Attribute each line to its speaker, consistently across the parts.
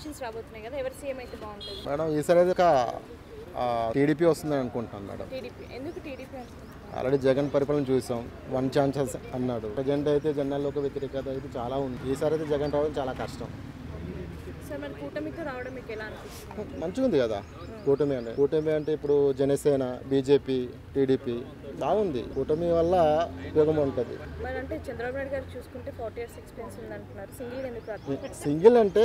Speaker 1: Elections రాబోతున్నాయి కదా, ఎవరు సీఎం అయితే బాగుంటుంది
Speaker 2: మేడం? ఈసారి అయితే టీడీపీ వస్తుందని అనుకుంటున్నాను మేడం.
Speaker 1: టీడీపీ ఎందుకు టీడీపీ అనుకుంటున్నారు?
Speaker 2: ఆల్రెడీ జగన్ పరిపాలన చూసాం, 1 ఛాన్సెస్ అన్నాడు. ప్రజెంట్ అయితే జనాల్లోకి వ్యతిరేకత అయితే చాలా ఉంది. ఈసారి అయితే జగన్ రావడం చాలా కష్టం.
Speaker 1: సార్ మరి కూటమితో రావడం మీకు ఎలా అనిపిస్తుంది?
Speaker 2: మంచిగా ఉంది కదా కూటమి అంటే ఇప్పుడు జనసేన, బీజేపీ, టీడీపీ బాగుంది. కూటమి వల్ల ఉపయోగం ఉంటుంది.
Speaker 1: మరి అంటే చంద్రబాబు నాయుడు గారు చూసుకుంటే 40 years ఎక్స్పీరియన్స్ ఉంది అంటున్నారు, సింగిల్ ఎందుకు రాదు?
Speaker 2: సింగిల్ అంటే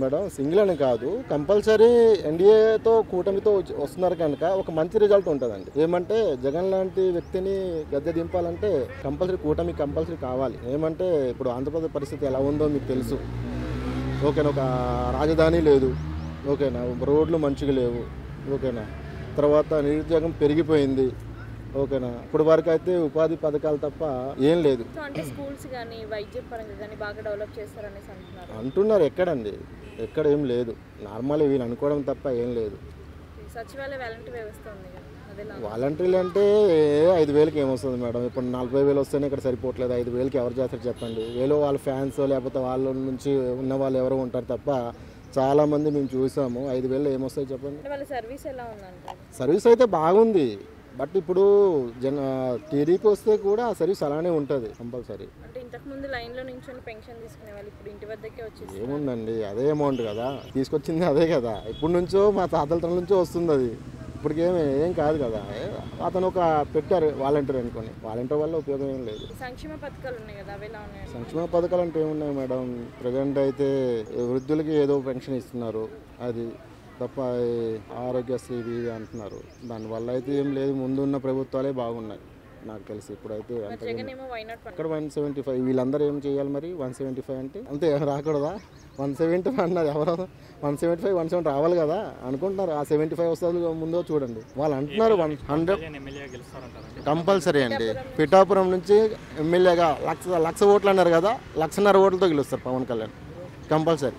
Speaker 2: మేడం, సింగిల్ అని కాదు, కంపల్సరీ ఎన్డీఏతో కూటమితో వస్తున్నారు కనుక ఒక మంచి రిజల్ట్ ఉంటుందండి. ఏమంటే జగన్ లాంటి వ్యక్తిని గద్దె దింపాలంటే కంపల్సరీ కూటమి కంపల్సరీ కావాలి. ఏమంటే ఇప్పుడు ఆంధ్రప్రదేశ్ పరిస్థితి ఎలా ఉందో మీకు తెలుసు. ఓకేనా, ఒక రాజధాని లేదు, ఓకేనా, రోడ్లు మంచిగా లేవు, ఓకేనా, తర్వాత నిరుద్యోగం పెరిగిపోయింది, ఓకేనా. ఇప్పుడు వరకు అయితే ఉపాధి పథకాలు తప్ప ఏం లేదు.
Speaker 1: అంటే స్కూల్స్ కానీ వైద్య పరంగా కానీ బాగా డెవలప్ చేస్తారనేసి
Speaker 2: అంటున్నారు. ఎక్కడండి, ఎక్కడ ఏం లేదు. నార్మల్ వీళ్ళు అనుకోవడం తప్ప ఏం లేదు.
Speaker 1: సచివాలయ వాలంటీర్ వ్యవస్థ ఉంది కదా,
Speaker 2: వాలంటీర్లు అంటే 5,000కి ఏమొస్తుంది మేడం? ఇప్పుడు 40,000 వస్తేనే ఇక్కడ సరిపోవట్లేదు. 5,000కి ఎవరు చేస్తారు చెప్పండి? వేలో వాళ్ళ ఫ్యాన్స్ లేకపోతే వాళ్ళ నుంచి ఉన్న వాళ్ళు ఎవరో ఉంటారు తప్ప చాలా మంది మేము చూసాము. 5,000 ఏమొస్తాయి చెప్పండి?
Speaker 1: వాళ్ళ సర్వీస్ ఎలా ఉందంటే?
Speaker 2: సర్వీస్ అయితే బాగుంది, బట్ ఇప్పుడు టీడీపీ వస్తే కూడా ఆ సర్వీస్ అలానే ఉంటుంది కంపల్సరీ.
Speaker 1: అంటే ఇంతకు ముందు లైన్లో నించొని పెన్షన్ తీసుకునే వాళ్ళు ఇప్పుడు ఇంటి వద్దకే వచ్చేసి
Speaker 2: ఏముందండి, అదే అమౌంట్ కదా తీసుకొచ్చింది, అదే కదా. ఇప్పటి నుంచో మా తాతల తరం నుంచో వస్తుంది అది. ఇప్పటికేమి ఏం కాదు కదా. అతను ఒక పెట్టారు వాలంటీర్ అనుకోని, వాలంటీర్ వల్ల ఉపయోగం ఏం లేదు.
Speaker 1: సంక్షేమ పథకాలు ఉన్నాయి కదా, అవి ఎలా ఉన్నాయి?
Speaker 2: సంక్షేమ పథకాలు అంటే ఏమున్నాయి మేడం? ప్రజెంట్ అయితే వృద్ధులకి ఏదో పెన్షన్ ఇస్తున్నారు, అది తప్ప ఆరోగ్యశ్రీ అంటున్నారు. దానివల్ల అయితే ఏం లేదు. ముందున్న ప్రభుత్వాలే బాగున్నాయి నాకు తెలిసి. ఇప్పుడైతే అక్కడ 175 వీళ్ళందరూ ఏం చేయాలి మరి? 175 అంటే అంతే రాకూడదా? 175 అన్నారు ఎవరో, 175, 170 రావాలి కదా అనుకుంటున్నారు. ఆ 75 వస్తుంది ముందో చూడండి. వాళ్ళు అంటున్నారు 100 కంపల్సరీ అండి. పిఠాపురం నుంచి ఎమ్మెల్యేగా లక్ష ఓట్లు అన్నారు కదా, 1,50,000 ఓట్లతో గెలుస్తారు పవన్ కళ్యాణ్ కంపల్సరీ.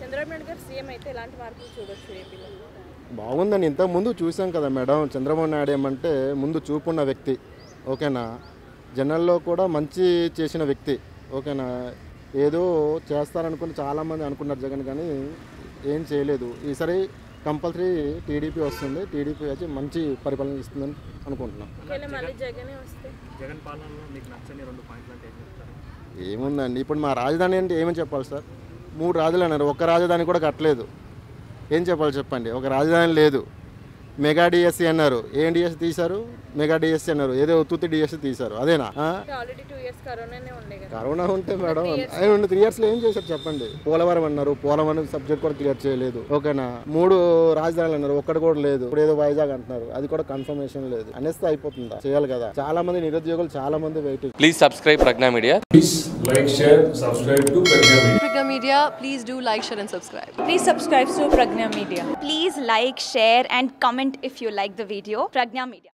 Speaker 1: చంద్రబాబు నాయుడు గారు సీఎం అయితే ఎలాంటి మార్పులు చూడొచ్చు ఏపీలో?
Speaker 2: బాగుందని ఇంతకుముందు చూసాం కదా మేడం. చంద్రబాబు నాయుడు ఏమంటే ముందు చూపున్న వ్యక్తి, ఓకేనా. జనాల్లో కూడా మంచి చేసిన వ్యక్తి, ఓకేనా. ఏదో చేస్తారనుకుని చాలామంది అనుకున్నారు జగన్, కానీ ఏం చేయలేదు. ఈసారి కంపల్సరీ టీడీపీ వస్తుంది. టీడీపీ వచ్చి మంచి పరిపాలన ఇస్తుందని అనుకుంటున్నాం. ఏముందండి, ఇప్పుడు మా రాజధాని అంటే ఏమని చెప్పాలి సార్? 3 రాజధానులు అన్నారు, ఒక్క రాజధాని కూడా కట్టలేదు. ఏం చెప్పాలి చెప్పండి? ఒక రాజధాని లేదు. మెగా డిఎస్సీ అన్నారు, ఏం డిఎస్సీ తీశారు? మెగా డిఎస్సీ అన్నారు, ఏదో ఉత్తుత్తి డిఎస్సీ తీశారు. అదేనా? కరోనా ఉంటే మేడం 3 ఇయర్స్లో ఏం చేశారు చెప్పండి? పోలవరం అన్నారు, పోలవరం సబ్జెక్ట్ కూడా క్లియర్ చేయలేదు, ఓకేనా. 3 రాజధానులు అన్నారు, ఒక్కటి కూడా లేదు. ఇప్పుడు ఏదో వైజాగ్ అంటున్నారు, అది కూడా కన్ఫర్మేషన్ లేదు. అనేస్తే అయిపోతుందా? చేయాలి కదా. చాలా మంది నిరుద్యోగులు, చాలా మంది waiting.
Speaker 3: Please subscribe Pragya media.
Speaker 4: Please like, share, subscribe to Pragna Media.
Speaker 5: Pragna Media, please do like, share and subscribe.
Speaker 6: Please subscribe to Pragna Media. Please like, share and comment if you like the video. Pragna Media.